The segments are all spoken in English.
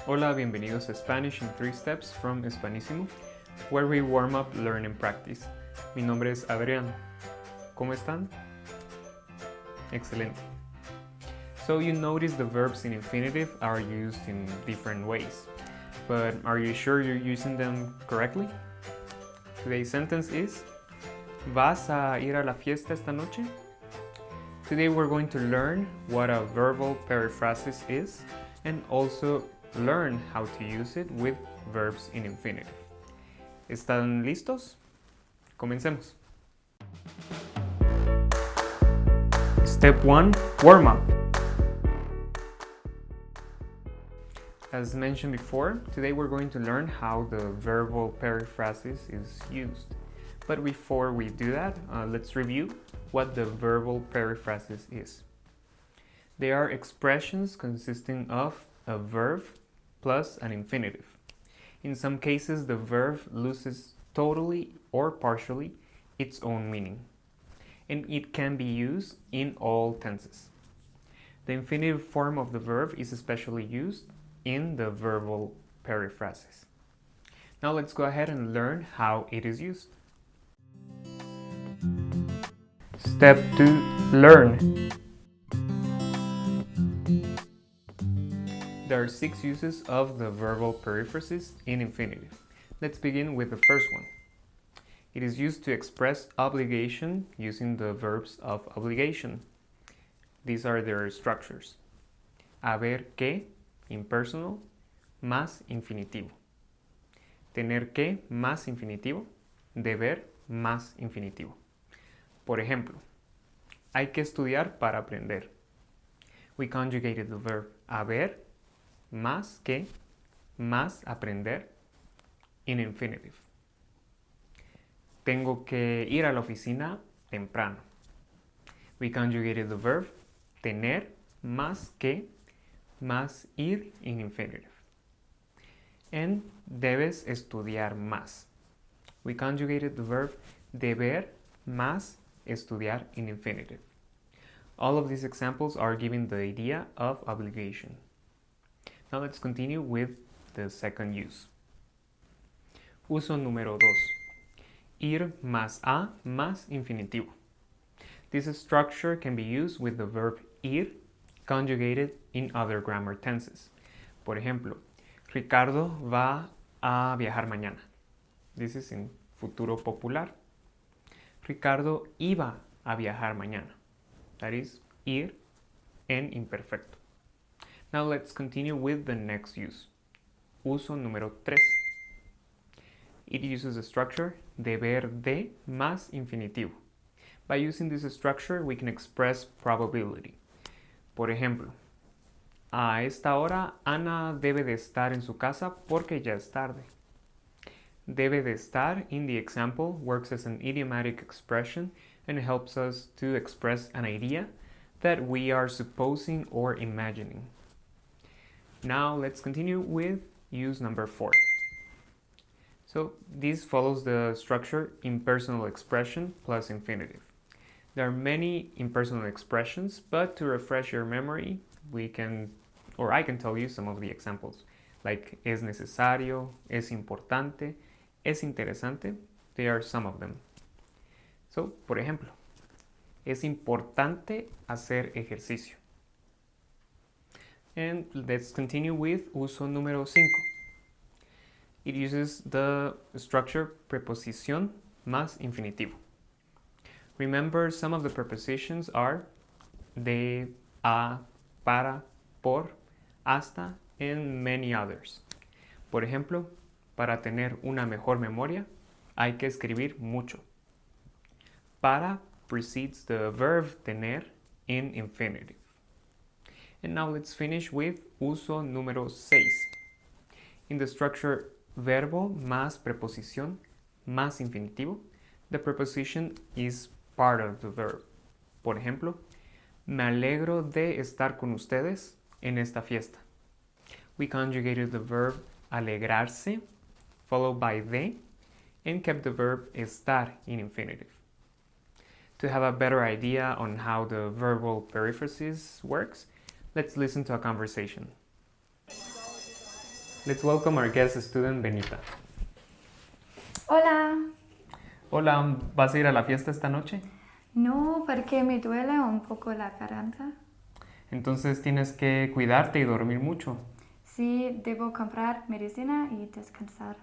Hola, bienvenidos a Spanish in 3 Steps from Spanisimo, where we warm up, learn and practice. Mi nombre es Adrián. ¿Cómo están? Excelente. So you notice the verbs in infinitive are used in different ways, but are you sure you're using them correctly? Today's sentence is, ¿Vas a ir a la fiesta esta noche? Today we're going to learn what a verbal periphrasis is and also learn how to use it with verbs in infinitive. ¿Están listos? Comencemos. Step 1. Warm up. As mentioned before, today we're going to learn how the verbal periphrasis is used. But before we do that, let's review what the verbal periphrasis is. They are expressions consisting of a verb plus an infinitive. In some cases, the verb loses totally or partially its own meaning, and it can be used in all tenses. The infinitive form of the verb is especially used in the verbal periphrasis. Now let's go ahead and learn how it is used. Step 2. Learn. There are 6 uses of the verbal periphrasis in infinitive. Let's begin with the first one. It is used to express obligation using the verbs of obligation. These are their structures. Haber que, impersonal, más infinitivo. Tener que, más infinitivo. Deber, más infinitivo. Por ejemplo, hay que estudiar para aprender. We conjugated the verb haber, más que, más aprender, in infinitive. Tengo que ir a la oficina temprano. We conjugated the verb tener, más que, más ir, in infinitive. And debes estudiar más. We conjugated the verb deber, más estudiar, in infinitive. All of these examples are giving the idea of obligation. Now let's continue with the second use. Uso número 2. Ir más a más infinitivo. This structure can be used with the verb ir conjugated in other grammar tenses. Por ejemplo, Ricardo va a viajar mañana. This is in futuro popular. Ricardo iba a viajar mañana. That is ir en imperfecto. Now let's continue with the next use. Uso número 3. It uses the structure deber de más infinitivo. By using this structure, we can express probability. Por ejemplo, a esta hora Ana debe de estar en su casa porque ya es tarde. Debe de estar in the example works as an idiomatic expression and helps us to express an idea that we are supposing or imagining. Now let's continue with use number 4. So this follows the structure impersonal expression plus infinitive. There are many impersonal expressions, but to refresh your memory, I can tell you some of the examples, like es necesario, es importante, es interesante. They are some of them. So, por ejemplo, es importante hacer ejercicio. And let's continue with uso número 5. It uses the structure preposición más infinitivo. Remember, some of the prepositions are de, a, para, por, hasta, and many others. Por ejemplo, para tener una mejor memoria, hay que escribir mucho. Para precedes the verb tener in infinitive. And now let's finish with uso número 6. In the structure verbo más preposición más infinitivo, the preposition is part of the verb. Por ejemplo, me alegro de estar con ustedes en esta fiesta. We conjugated the verb alegrarse, followed by de, and kept the verb estar in infinitive. To have a better idea on how the verbal periphrasis works, let's listen to a conversation. Let's welcome our guest student, Benita. Hola. Hola, ¿vas a ir a la fiesta esta noche? No, porque me duele un poco la garganta. Entonces tienes que cuidarte y dormir mucho. Sí, debo comprar medicina y descansar.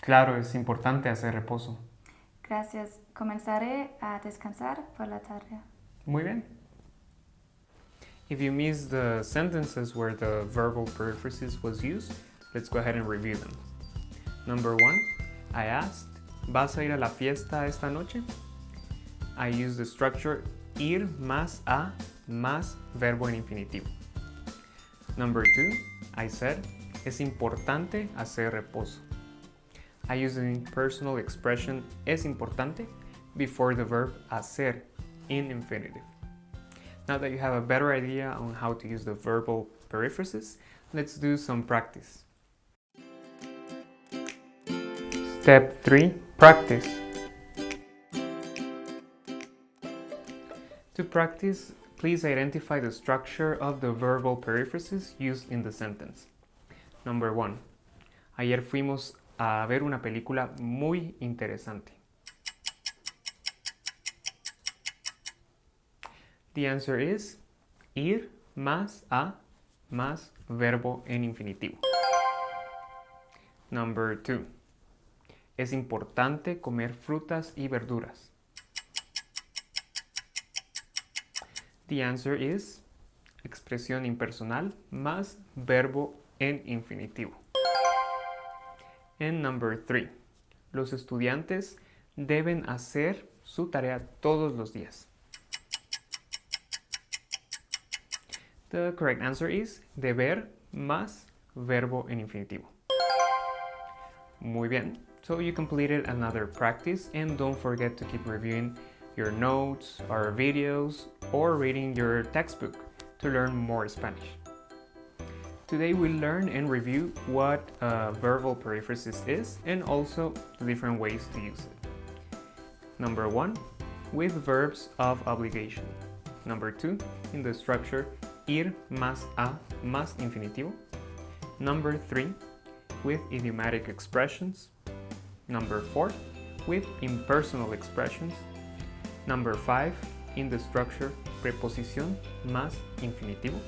Claro, es importante hacer reposo. Gracias. Comenzaré a descansar por la tarde. Muy bien. If you missed the sentences where the verbal periphrasis was used, let's go ahead and review them. Number 1, I asked, ¿vas a ir a la fiesta esta noche? I used the structure ir más a más verbo en infinitivo. Number 2, I said, es importante hacer reposo. I used the impersonal expression es importante before the verb hacer in infinitive. Now that you have a better idea on how to use the verbal periphrasis, let's do some practice. Step 3, practice. To practice, please identify the structure of the verbal periphrasis used in the sentence. Number 1. Ayer fuimos a ver una película muy interesante. The answer is ir más a más verbo en infinitivo. Number 2. Es importante comer frutas y verduras. The answer is expresión impersonal más verbo en infinitivo. And number 3. Los estudiantes deben hacer su tarea todos los días. The correct answer is deber más verbo en infinitivo. Muy bien. So you completed another practice, and don't forget to keep reviewing your notes, our videos, or reading your textbook to learn more Spanish. Today we learn and review what a verbal periphrasis is and also the different ways to use it. Number 1, with verbs of obligation. Number 2, in the structure ir más a más infinitivo. Number 3, with idiomatic expressions. Number 4, with impersonal expressions. Number 5, in the structure preposición más infinitivo.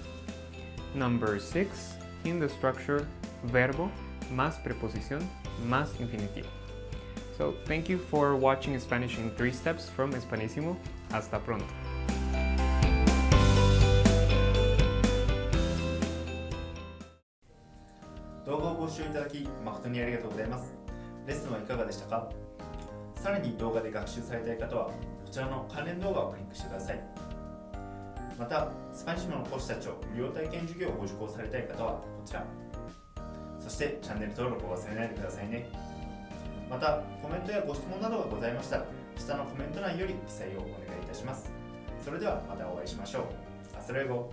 Number 6, in the structure verbo más preposición más infinitivo. So, thank you for watching Spanish in 3 steps from Spanisimo. Hasta pronto. 動画をご視聴いただき誠にありがとうございます。レッスンはいかがでしたか？さらに動画で学習されたい方はこちらの関連動画をクリックしてください。また、スパニッシモの講師たちを無料体験授業をご受講されたい方はこちら。そしてチャンネル登録を忘れないでくださいね。また、コメントやご質問などがございましたら下のコメント欄より記載をお願いいたします。それではまたお会いしましょう。Hasta luego.